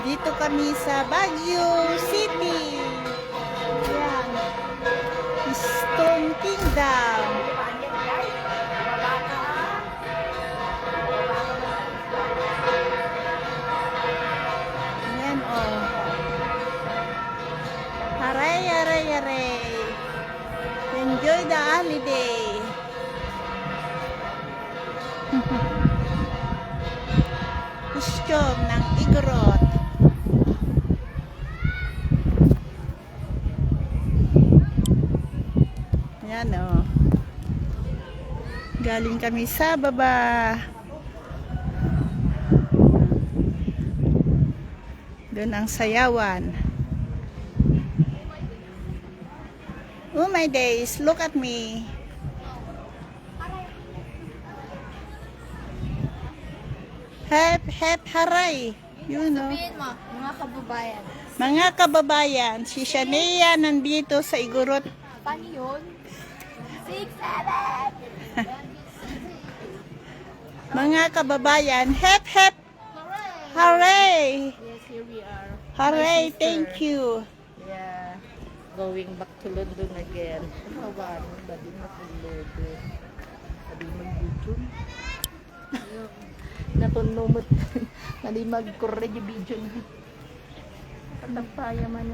Dito kami sa Baguio City. Yan. Stone Kingdom. Yan oh. Haray, haray, haray. Enjoy the holiday. Kustyom ng Igorot. Yan o. Galing kami sa baba. Doon ang sayawan. Oh my days, look at me. Hep, hep, haray. You know. Sabihin mo, mga kababayan. Mga kababayan, si Shania nandito sa Igorot. Paano yun? 6, 7! Mga kababayan, hep, hep, hooray! Yes, here we are. Hooray, My sister. thank you. Yeah. Going back to London again. Kawan, badi mo sa London. Badi mag-video. Natunumot. Badi mag-correct yung video na. Patapaya man yun.